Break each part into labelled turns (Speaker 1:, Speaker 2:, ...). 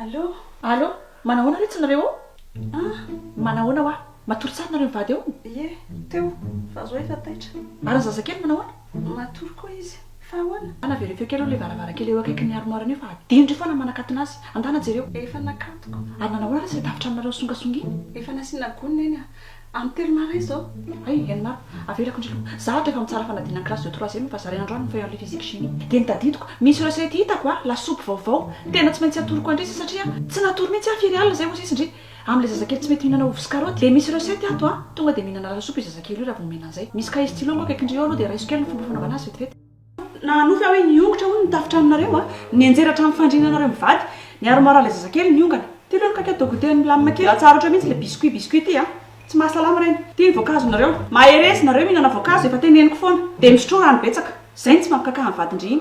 Speaker 1: Allô?
Speaker 2: Allô, manahoana re tsy nareo? Manahoana wa matory tsara nareo mivady eo?
Speaker 1: Ie, teo fa zo efa taitra.
Speaker 2: Ary ny zazakely manahoana?
Speaker 1: Matory koa izy. Fa ahoana?
Speaker 2: Ana verifio kely eo le varavarankely eo akaiky ny armoire-ny io fa adindry foana manakatona azy. Andana jereo.
Speaker 1: Efa nakatoko.
Speaker 2: Ary nanahoana re tsy tafitra aminareo songasongina?
Speaker 1: Efa nasiana gonina eny a. Amin'ny telo maray zao.
Speaker 2: Ay, eny maro. Avelako indrilo. Za ohatra efa mitsara fanadinana classe de 3e fa zare androany fa eo amin'ny physique chimie. Dia nitadidiko, misy resety hitako lasopy vaovao. Tena tsy maintsy atoroko andrisy satria tsy natory mihitsy firy alina zay hozy indri. Am'le zazakely tsy mety mihinana ovy sy karaoty. Dia misy resety ato tonga dia mihinana lasopy zazakely io raha vao mihinana an'izay. Misy cahier stylo moa akaikindreo aloha dia raisiko kely ny fomba fanaovana azy vetivety. Nanofy aho hoe niongotra hono nitafitra aminareo nianjera hatramin'ny fandriananareo mivady. Ny armoire le zazakely niongana. Ty aloha ny kaketo goûter milamina kely. Tsara ohatra mihitsy le biscuit ty tsy mahasalama reny. Ty voankazo nareo. Maheresy nareo mihinana voankazo efa teneniko foana. Dia misotro rano betsaka. Zay tsy mampikaka amin'ny vadin-driny.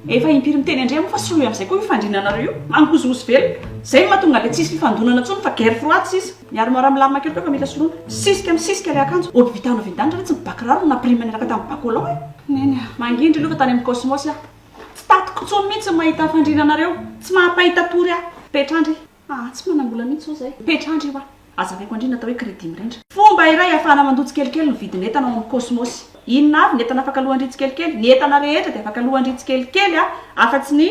Speaker 2: Efa impiry miteny andre moa fa soloy amin'izay koa fandrinanareo io. Mangozogozo velona. Zay mahatonga le tsisy fifandonana intsony fa guerre froide sisa. Ny armoire milamina kely koa fa mila soloina. Sisika amin'ny sisika le akanjo. Oby vitano vidandra tsy mibakiraro na prime maneraka tamin'ny bacolon. Neny mangindry aloha fa tany amin'ny cosmos tsy tatiko tsony mihitsy mahita fandrinanareo. Tsy mampahita tory petrandry. Tsy manambola mihitsy zao zay. Petrandry io azavaiko andrina atao hoe crédit mirendra. Fomba iray ahafahana mandotsy kelikely ny vidiny entana ao amin'ny cosmos. Inona avy ny entana afaka lohandritsy kelikely? Ny entana rehetra dia afaka lohandritsy kelikely afa-tsy ny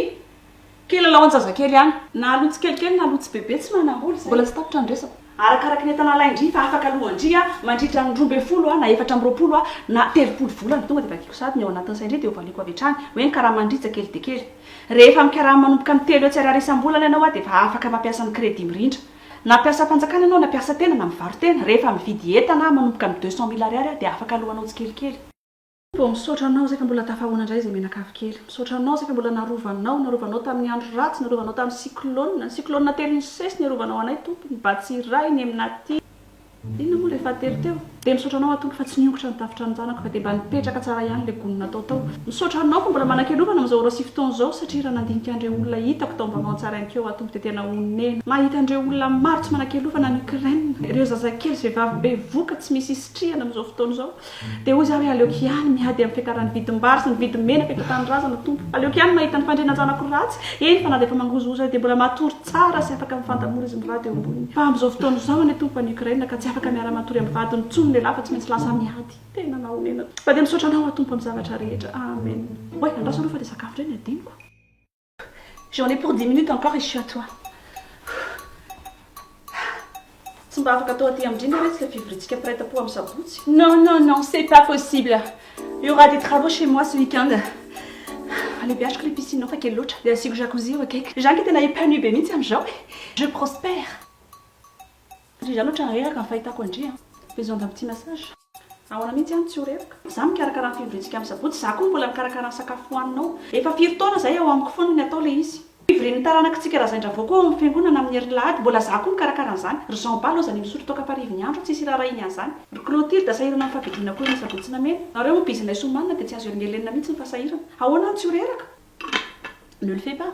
Speaker 2: kilalaon-tsazakely ihany. Na alotsy kelikely na alotsy bebe tsy manambola. Mbola tsy tapitra ny resako. Arakaraka ny entana laindry fa afaka lohandry mandritra ny 12 na 420 na 30 volana tonga dia vakiko sady ny ao anatin'ny saindry dia ovaliko avy hatrany hoe karaha mandritsa kely dia kely. Rehefa mikaraha manomboka amin'ny 3 tsy ariary isam-bolana ianao dia efa afaka mampiasa ny crédit mirindra. Na piasa fanjakana ianao na piasa tena na mivaro tena rehefa mividy entana manomboka amin'ny 200 000 ariary dia afaka lohanao tsikelikely. Bon, misaotra anao zay fa mbola tafahoana indray zay menakavy kely. Misaotra anao zay fa mbola narovanao tamin'ny andro ratsy, narovanao tamin'ny cyclone telo sesy narovanao anay tompony, Batsiray ny Eminaty. Inona moa le fahatelo teo? Dia misaotra anao atompo fa tsy niongotra ny tafitra ny zanako fa dia mba nipetraka tsara ihany le gonina tao. Misaotra anao fa mbola manan-kelovana amin'izao ora sy fotoana zao satria raha nandinika andreo olona hitako tao mba tsara ihany keo atompo dia tena onena. Mahita andreo olona maro tsy manan-kelovana ny Ukraine. Ireo zazakely sy vehivavy be voka tsy misy isitrihana amin'izao fotoana zao. Dia hoy zaho hoe aleoko ihany miady amin'ny fiakaran'ny vidim-bary sy ny vidim-menaka eto tanindrazana tompo. Aleoko ihany mahita ny fandrinan-janako ratsy. Eny fa na dia efa mangozogozo dia mbola matory tsara sy afaka mifantamora izy mirady eo amboniny. Fa amin'izao fotoana zao any tompo any Ukraine ka tsy afaka miara-matory amin'ny vadiny tsony le lafa tsy maintsy lasa miady. Tena naonena. Fa dia misaotra anao atompo amin'ny zavatra rehetra. Amen. Ouais, andraso aloha fa dia sakafo indray ny adiniko. J'en ai pour 10 minutes encore et je suis à toi. Tsy mba afaka atao aty amindriny hoe tsy le fivoritsika mpiray-po amin'ny sabotsy.
Speaker 1: Non, c'est pas possible. Il y aura des travaux chez moi ce week-end.
Speaker 2: Allez, biachiko le piscine fa kely loatra. Dia asiako jacuzzi eo akaiky. Zany tena épanoui be mihitsy amin'izao.
Speaker 1: Je prospère.
Speaker 2: Zany ohatra reraka ny fahitako andry. Besoin d'un petit massage. Ahoana mihitsy tsy ho reraka. Za mikarakara ny fivoritsika amin'ny sabotsy, za koa mbola mikarakara ny sakafo hoaninao. Efa 4 taona zay ao amiko foana ny atao le izy. Ivren'ny taranakitsika raha zaindra vao koa amin'ny fiangonana amin'ny herinahady, mbola za koa mikarakara an'izany. Ry Jean Paul zany misotro toka parivy ny andro, tsisy rarahiny an'izany. Ry Clotilde sahirana amin'ny fampidriana koa ny sabotsy na mena. Nareo moa bizinay somanina dia tsy azo elingelenina mihitsy ny fasahirana. Ahoana tsy ho reraka? Ne le fais pas.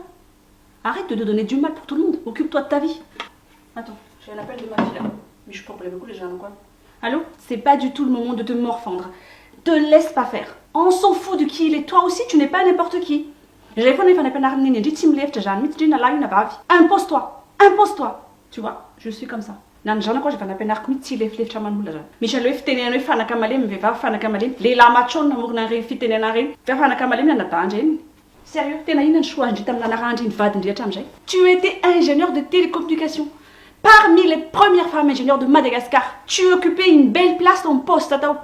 Speaker 2: Arrête de te donner du mal pour tout le monde. Occupe-toi de ta vie. Attends, j'ai un appel de ma fille là. Mais je problème beaucoup les gens quoi. Allô?
Speaker 1: C'est pas du tout le moment de te morfondre. Te laisse pas faire. On s'en fout de qui il est. Toi aussi, tu n'es pas n'importe qui. Impose-toi. Tu vois, je suis comme ça. Nanjana koa zay vanampianariko mihitsy tsy lefilefitra manolana zany. Misy an'ilay fitenenana hoe fanaka malemy vehivavy fanaka malemy. Lehilahy matrony namorona ireny fitenena ireny. Fa fanaka malemy nanadanja eny. Sérieux, tena inona ny soa indry tamin'ny anarandry ny vadin-drehatra amin'izay. Tu étais ingénieur de télécommunication. Parmi les premières femmes ingénieurs de Madagascar, tu occupais une belle place en poste atao.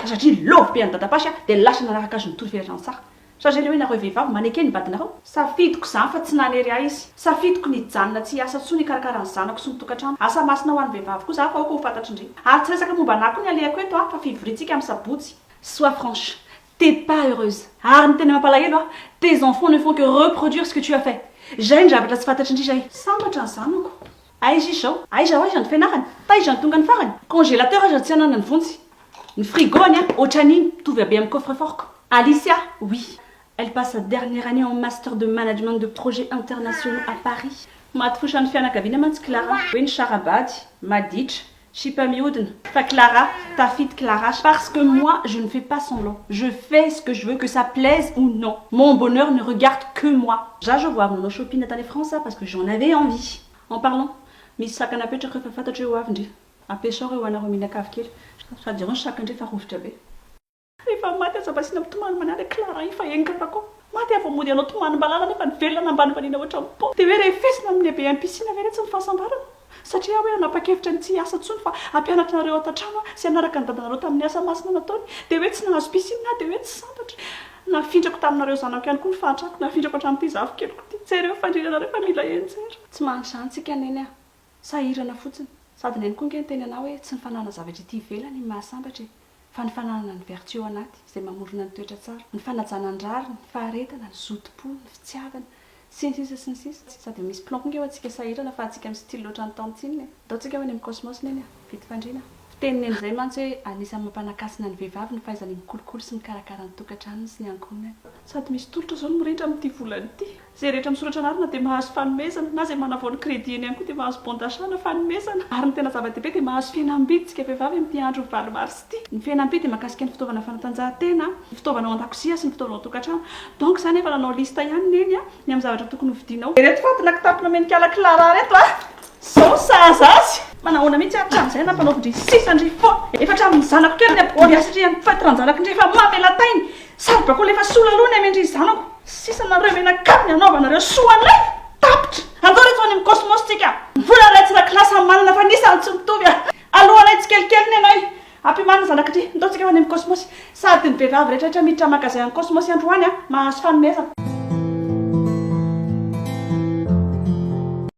Speaker 1: Satria love be any dadapasia dia lasa nanaraka azy nitory velatra ny sara. Satria le hoe nareo vehivavy maneke ny vadinareo. Safidiko izany fa tsy nanery ahy izy. Safidiko nijanona tsy hiasa tsony hikarakara ny zanako sy ny tokantrano. Asa masina ho an'ny vehivavy koa za fa aoko ho fantatry indray. Ary tsy resaka momba anahy koa ny alehako eto fa fivoritsika amin'ny sabotsy. Sois franche. T'es pas heureuse. Ary ny tena mampalahelo tes enfants ne font que reproduire ce que tu as fait. Zay ny zavatra tsy fantatry indray zay. Sambatra ny zanako. Aiza izao? Aiza hoaiza ny fianarany? Taiza ny tonga ny farany? Congélateur aiza tsy anana ny vonjy? Ny frigo any ohatran'iny mitovy aby amin'ny coffre-fort. Alicia, oui. Elle passe sa dernière année en master de management de projets internationaux à Paris. Maty fosany fianakaviana mantsy Clara. Hoe ny Sarabady, Maditra, Je suis pas miodine. Fa Clara, ta fille de Clara. Parce que moi, je ne fais pas semblant. Je fais ce que je veux, que ça plaise ou non. Mon bonheur ne regarde que moi. Já je vois mon shopping dans les Français parce que j'en avais envie. En parlant, mais ça canapé je préfère faire tu vois vendu. A pêcheur et wana romina kafkil. Ça dire chacun des farouf jabe. Efa mate sa basina mtumana manade Clara ifa yenga ko. Mate afa modi no tumana balala ne fan vela na mbana vanina otra po. Te vere fes na mne be an piscine vere tsy mifasambara. Satria hoe nanapa-kevitra ny tsy asa tsony fa ampianatra nareo atatrano sy anaraka ny dadanareo tamin'ny asa masina nataony dia hoe tsy nahazo piscine dia hoe tsy santatra nafindrako taminareo zanako ihany koa ny fahatrako nafindrako hatramin'ity zavykeliko ty jereo fandriranareo fa mila enjera tsy mahantrany tsika neny a sahirana fotsiny sady neny koa nge ny teny anao hoe tsy ny fanana zavatra ity ivelany ny mahasambatra fa ny fananana ny vertu ao anaty izay mamorona ny toetra tsara ny fanajana ny rariny ny faharetana ny zotom-po ny fitiavana sy ny sisa sady misy plan koa nge ho antsika sahirana fa antsika amin'ny style loatra ny tantsiny ataontsika hoe ny amin'ny cosmos neny vity fandriana fiteniny izay mantsy hoe anisan'ny mampanakasina ny vehivavy ny fahaizany mikolokolo sy mikarakara ny tokantranony sy ny ankoniny sady misy tolotra zao ny mirindra amin'ity volany ity zay rehetra misoratra anarina dia mahazo fanomezana na zay manavao crédit eny ihany koa dia mahazo bon d'achat na fanomezana ary ny tena zava-dehibe dia mahazo fihenam-bidy tsika vehivavy amin'ity andro ny valy-mars ity ny fihenam-bidy mahakasika ny fitaovana fanatanjahantena ny fitaovana ao an-dakozia sy ny fitaovana ao an-tokantrano donc zany efa nanao lista ihany neny a ny amin'ny zavatra tokony hovidianao reto fatina kitapona menikala Clara reto a zao saza azy manahoana mihitsy hatramin'izay nampanaovindry sisandry foana efa hatramin'ny zanako kely ny abolia satria ny fatiran-janako indray efa mamelatainy sady bakoa lefa sola aloha ny amendry zanako sisanareo menakapy ny anaovanareo soanay tapitra andao reto any amin'ny cosmostika vola ray tsy raklasa manana fa nisany tsy mitovy alohanay tsy kelikely ny anay ampimanina zanakatry ndaontsika ho any amin'ny cosmos sady ny vehivavy rehetrarehetra miditra makazay amin'ny cosmos androany a mahazo fanomezana